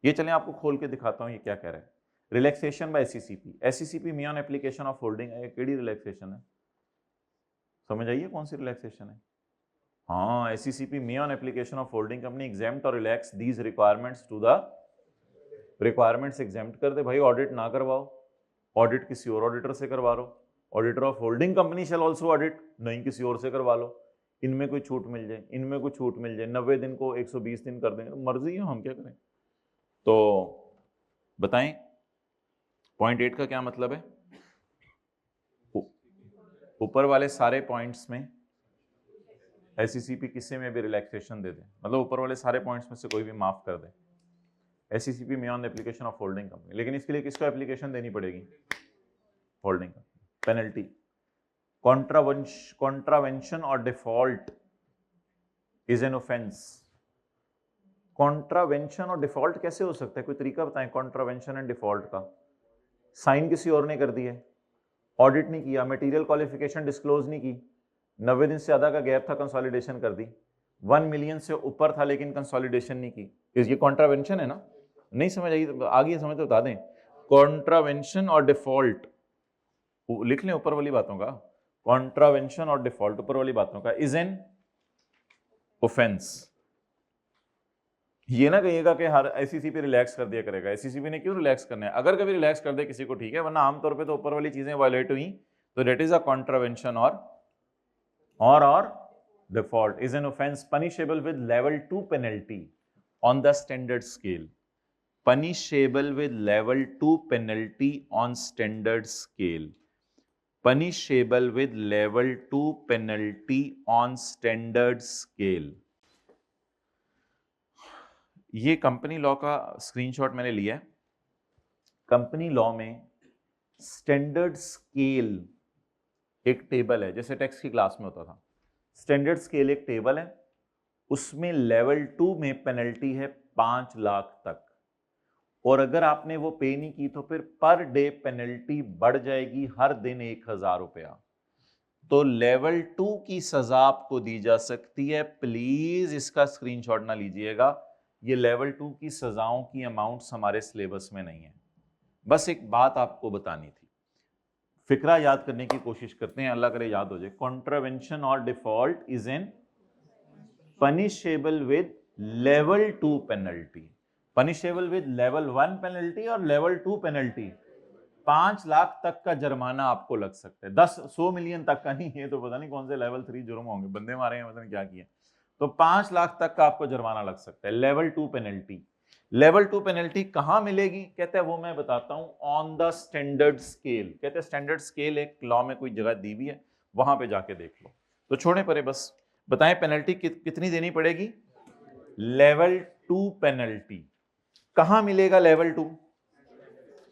ये चलें आपको खोल के दिखाता हूं ये क्या कह रहा है। Relaxation by SCCP. एससीसीपी में ऑन एप्लीकेशन ऑफ होल्डिंग केड़ी रिलैक्सेशन है? समझ आइए कौन सी रिलैक्सेशन है? हाँ, एससीसीपी में on application of holding company exempt और relax these requirements to the requirements exempt कर दे। भाई ऑडिट ना करवाओ, ऑडिट किसी और ऑडिटर से करवा लो। Auditor of holding company shall also audit, नहीं किसी और से करवा लो। इनमें कोई छूट मिल जाए, इनमें कोई छूट मिल जाए, 90 दिन को 120 दिन कर देंगे, मर्जी है, हम क्या करें। तो बताएं पॉइंट 8 का क्या मतलब है? ऊपर वाले सारे पॉइंट्स में एससीसीपी किसी में भी रिलैक्सेशन दे दे, मतलब ऊपर वाले सारे पॉइंट्स में से कोई भी माफ कर दे, एससीसीपी में on application of holding company. लेकिन इसके लिए किसको एप्लीकेशन देनी पड़ेगी? Holding company. पेनल्टी, कॉन्ट्रावेंशन और default is an offence. Contravention और डिफॉल्ट कैसे हो सकता है? कोई तरीका बताएं कॉन्ट्रावेंशन एंड डिफॉल्ट का। साइन किसी और ने कर दी है, ऑडिट नहीं किया, मटेरियल क्वालिफिकेशन डिस्क्लोज नहीं की, 90 दिन से ज्यादा का गैप था, कंसोलिडेशन कर दी, 1 मिलियन से ऊपर था लेकिन कंसोलिडेशन नहीं की, ये कॉन्ट्रावेंशन है ना? नहीं समझ आई? आगे समझ तो बता दें। कॉन्ट्रावेंशन और डिफॉल्ट लिख लें ऊपर वाली बातों का, कॉन्ट्रावेंशन और डिफॉल्ट ऊपर वाली बातों का इज एन ऑफेंस। ये ना कहिएगा कि हर एससीसीपी रिलैक्स कर दिया करेगा, एससीसीपी ने क्यों रिलैक्स करना है? अगर कभी रिलैक्स कर दे किसी को ठीक है, वरना आमतौर पे तो ऊपर वाली चीजें वायलेट हुई तो दैट इज अ कॉन्ट्रावेंशन और default is an offence punishable with level 2 penalty on the standard scale. punishable with level 2 penalty on standard scale, punishable with level 2 penalty on standard scale। ये कंपनी लॉ का स्क्रीनशॉट मैंने लिया है। कंपनी लॉ में स्टैंडर्ड स्केल एक टेबल है, जैसे टैक्स की क्लास में होता था। स्टैंडर्ड स्केल एक टेबल है, उसमें लेवल 2 में पेनल्टी है 5 लाख तक, और अगर आपने वो पे नहीं की तो फिर पर डे पेनल्टी बढ़ जाएगी, हर दिन 1000 रुपया। तो लेवल 2 की सजा आपको दी जा सकती है। प्लीज इसका स्क्रीनशॉट ना लीजिएगा, ये लेवल 2 की सजाओं की अमाउंट्स हमारे सिलेबस में नहीं है। बस एक बात आपको बतानी थी, फिक्रा याद करने की कोशिश करते हैं, अल्लाह करे याद हो जाए। कॉन्ट्रावेंशन और default is an punishable with level 2 penalty, punishable with level 1 penalty और लेवल 2 पेनल्टी। 5 लाख तक का जुर्माना आपको लग सकता है, 100 मिलियन तक का नहीं, ये तो पता नहीं कौन से लेवल 3 जुर्म होंगे, बंदे मारे हैं पता नहीं क्या किया। तो 5 लाख तक का आपको जुर्माना लग सकता है, लेवल 2 पेनल्टी। लेवल 2 पेनल्टी कहां मिलेगी? कहते हैं वो मैं बताता हूं, ऑन द स्टैंडर्ड स्केल। कहते हैं स्टैंडर्ड स्केल एक लॉ में कोई जगह दी हुई है, वहां पे जाके देख लो। तो छोड़े परे, बस बताएं पेनल्टी कितनी देनी पड़ेगी? लेवल 2 पेनल्टी कहां मिलेगा? Level 2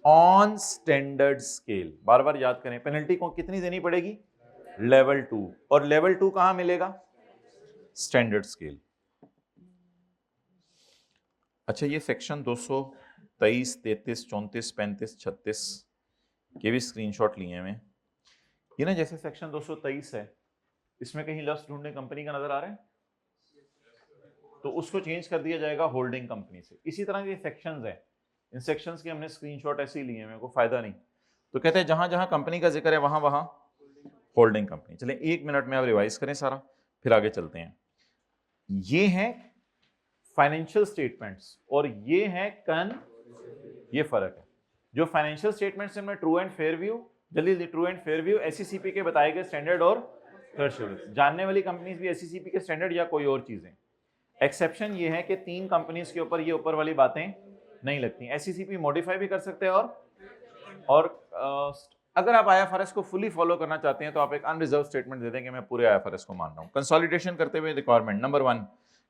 on standard scale. बार बार याद करें, पेनल्टी को कितनी देनी पड़ेगी? लेवल 2। और लेवल 2 कहां मिलेगा? Standard scale. अच्छा, ये सेक्शन 223, 33, 34, 35, 36 के भी स्क्रीनशॉट लिए हैं। ये ना जैसे सेक्शन 223 है, इसमें कहीं लफ्ज ढूंढने कंपनी का नजर आ रहा है, तो उसको चेंज कर दिया जाएगा होल्डिंग कंपनी से। इसी तरह के सेक्शंस हैं, इन सेक्शंस के हमने स्क्रीनशॉट ऐसे ही लिए हैं, मेरे को फायदा नहीं। तो कहते हैं जहां जहां कंपनी का जिक्र है वहां वहां होल्डिंग कंपनी। चलें 1 मिनट में आप रिवाइज करें सारा, फिर आगे चलते हैं। ये है फाइनेंशियल स्टेटमेंट्स और ये है ये फर्क है। जो फाइनेंशियल स्टेटमेंट्स में ट्रू एंड फेयर व्यू, जल्दी true and fair view SCCP के बताए गए स्टैंडर्ड और थ्रेशोल्ड। जानने वाली कंपनीज भी एससीसीपी के स्टैंडर्ड या कोई और चीजें। एक्सेप्शन ये है कि 3 कंपनीज के ऊपर ये ऊपर वाली बातें नहीं लगती। एससीसीपी मॉडिफाई भी कर सकते हैं और अगर आप आईएफआरएस को फुली फॉलो करना चाहते हैं तो आप एक अनरिजर्व स्टेटमेंट दे दें कि मैं पूरे आईएफआरएस को मान रहा हूं। कंसोलिडेशन करते हुए रिक्वायरमेंट नंबर 1,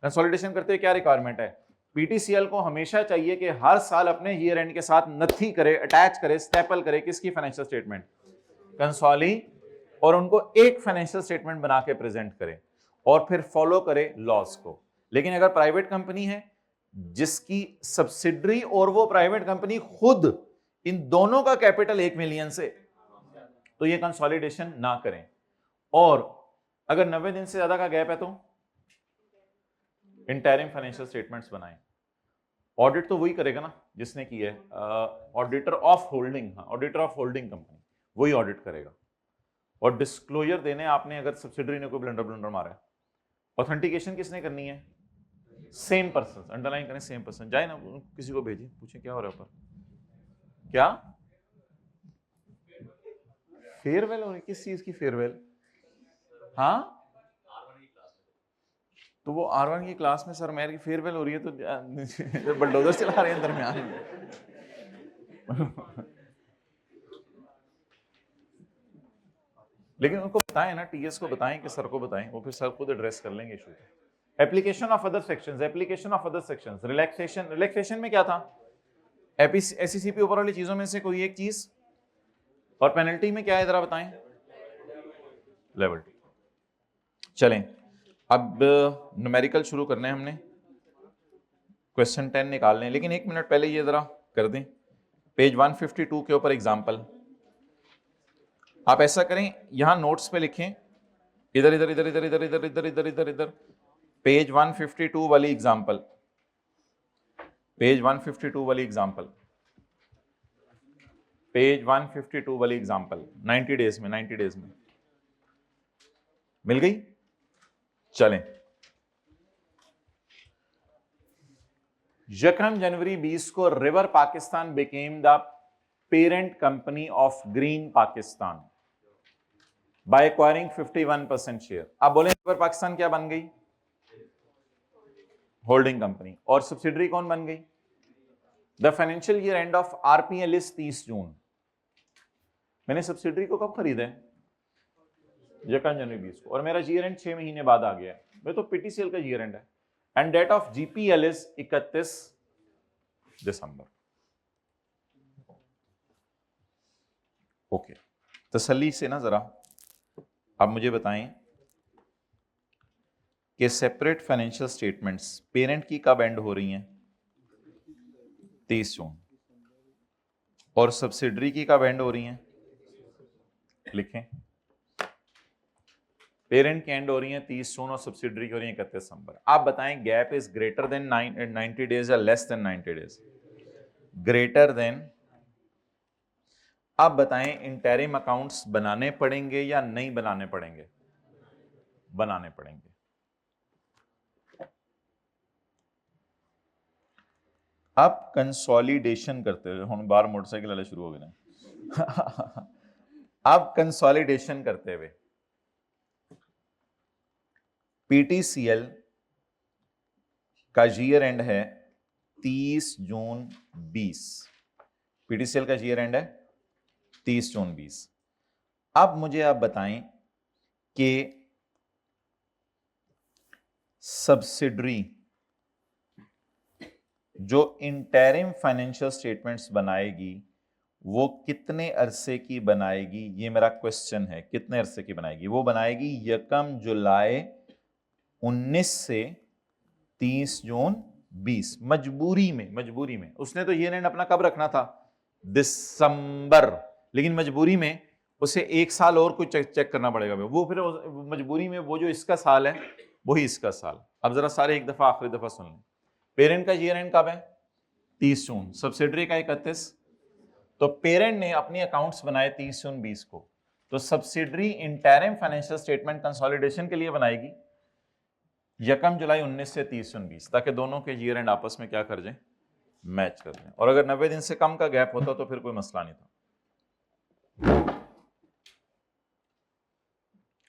कंसोलिडेशन करते हुए क्या रिक्वायरमेंट है? पीटीसीएल को हमेशा चाहिए कि हर साल अपने ईयर एंड के साथ नथी करे, अटैच करे, स्टेपल करे किसकी? फाइनेंशियल स्टेटमेंट, कंसोली, और उनको एक फाइनेंशियल स्टेटमेंट बना के प्रेजेंट करे और फिर फॉलो करे लॉस को। लेकिन अगर प्राइवेट कंपनी है जिसकी सब्सिडरी और वो प्राइवेट कंपनी खुद, इन दोनों का कैपिटल 1 मिलियन से, तो ये कंसोलिडेशन ना करें। और अगर 90 दिन से ज्यादा का गैप है तो इंटरिम फाइनेंशियल स्टेटमेंट्स बनाएं। ऑडिट तो वही करेगा ना जिसने की है, ऑडिटर ऑफ होल्डिंग, हाँ ऑडिटर ऑफ होल्डिंग कंपनी वही ऑडिट करेगा। और डिस्क्लोजर देने आपने अगर सब्सिडरी ने कोई ब्लंडर मारा है, ऑथेंटिकेशन किसने करनी है? सेम पर्सन, अंडरलाइन करें सेम पर्सन। जाए ना किसी को भेजिए, पूछे क्या हो रहा है ऊपर, क्या फेयरवेल हो रही? किस चीज की फेयरवेल? हाँ तो वो R1 की क्लास में सर मेयर की फेयरवेल हो रही है तो बलडोजर चला रहे हैं दरमियान में। लेकिन उनको बताएं ना, टीएस को बताएं कि सर को बताएं, वो फिर सर खुद एड्रेस कर लेंगे issue. Application of other sections, application of other sections, relaxation, relaxation में क्या था? एससीसीपी ऊपर वाली चीजों में से कोई एक चीज, और पेनल्टी में क्या है जरा बताएं? लेवल 2। चलें अब न्यूमेरिकल शुरू करने हैं हमने, क्वेश्चन 10 निकालने हैं, लेकिन 1 मिनट पहले ये जरा कर दें पेज 152 के ऊपर एग्जाम्पल। आप ऐसा करें, यहां नोट्स पे लिखें, इधर इधर इधर इधर इधर इधर इधर इधर इधर इधर पेज 152 वाली एग्जाम्पल, पेज 152 वाली एग्जाम्पल, पेज 152 वाली एग्जाम्पल, 90 डेज में, 90 डेज में मिल गई? चलें, 1 जनवरी 20 को river Pakistan became the parent company of green Pakistan by acquiring 51% share. आप बोले रिवर पाकिस्तान क्या बन गई? Holding company. और सब्सिडरी कौन बन गई? The financial year end of RPL is 30 जून। मैंने सब्सिडरी को कब खरीदा है? 1 जनवरी 20 को, और मेरा ईयर एंड 6 महीने बाद आ गया है, मैं तो पीटीसीएल का ईयर एंड है, end date of GPL is 31 December. Okay, तसल्ली से ना जरा अब मुझे बताएं कि सेपरेट फाइनेंशियल स्टेटमेंट्स पेरेंट की कब एंड हो रही हैं? 30 जून। और सब्सिडरी की कब एंड हो रही हैं? लिखें, पेरेंट की एंड हो रही हैं 30 जून और सब्सिडरी की हो रही है 31 दिसंबर। आप बताएं gap is greater than 90 days या less than 90 days? Greater than. आप बताएं इंटरिम अकाउंट्स बनाने पड़ेंगे या नहीं बनाने पड़ेंगे? बनाने पड़ेंगे। अब कंसोलिडेशन करते हुए, हम बार मोटरसाइकिल वाले शुरू हो गए ना। अब कंसोलिडेशन करते हुए पीटीसीएल का ईयर एंड है 30 जून 20। पीटीसीएल का ईयर एंड है 30 जून 20। अब मुझे आप बताएं कि सब्सिडरी जो इंटरिम फाइनेंशियल स्टेटमेंट्स बनाएगी वो कितने अरसे की बनाएगी? ये मेरा क्वेश्चन है, कितने अरसे की बनाएगी? वो बनाएगी 1 जुलाई 19 से 30 जून 20। मजबूरी में उसने तो ये एंड अपना कब रखना था? दिसंबर, लेकिन मजबूरी में उसे 1 साल और कुछ चेक करना पड़ेगा, वो फिर मजबूरी में वो जो इसका साल है वही इसका साल। अब जरा सारे एक दफा आखिरी दफा सुन लें। पेरेंट का ईयर एंड कब है? 30 जून। सब्सिडरी का 31। तो पेरेंट ने अपनी अकाउंट्स बनाए 30 जून 20 को, तो subsidiary interim financial statement consolidation के लिए बनाएगी 1 जुलाई 19 से 30 जून 20, ताकि दोनों के ईयर एंड आपस में क्या कर जाए? मैच कर दें। और अगर 90 दिन से कम का गैप होता तो फिर कोई मसला नहीं था।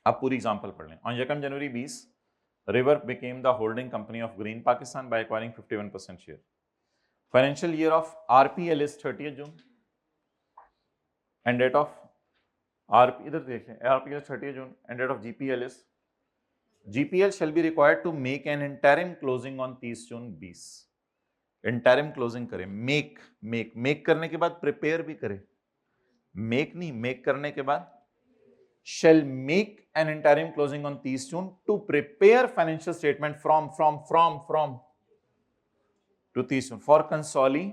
अब पूरी एग्जांपल पढ़ लें। ऑन 1 जनवरी 20 River became the holding company of Green Pakistan by acquiring 51% share. Financial year of RPL is 30th June and date of इधर देखें, RPL is 30th June and date of GPL is, GPL shall be required to make an interim closing on 30 June 20। Interim closing करें, मेक करने के बाद प्रिपेयर भी करें, मेक करने के बाद shall make an interim closing on 30 June to prepare financial statement from to 30 June for consoli.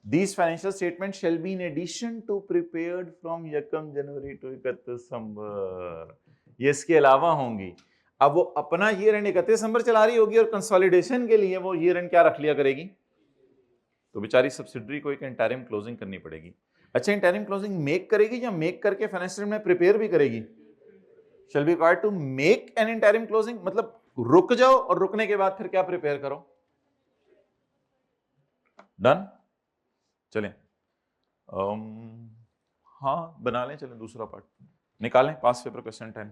These financial statements shall be in addition to prepared from 1 January to 31 दिसंबर। ये इसके अलावा होंगी। अब वो अपना ईयर एंड 31 दिसंबर चला रही होगी और कंसोलिडेशन के लिए वो ईयर एंड क्या रख लिया करेगी? तो बेचारी सब्सिडरी को एक इंटरिम क्लोजिंग करनी पड़ेगी। अच्छा, इंटरिम क्लोजिंग मेक करेगी या मेक करके फाइनेंशियल में प्रिपेयर भी करेगी? Shall be required to make an interim closing, मतलब रुक जाओ और रुकने के बाद फिर क्या प्रिपेयर करो। डन? चलें हाँ बना लें, चलें दूसरा पार्ट निकालें, पास पेपर क्वेश्चन 10।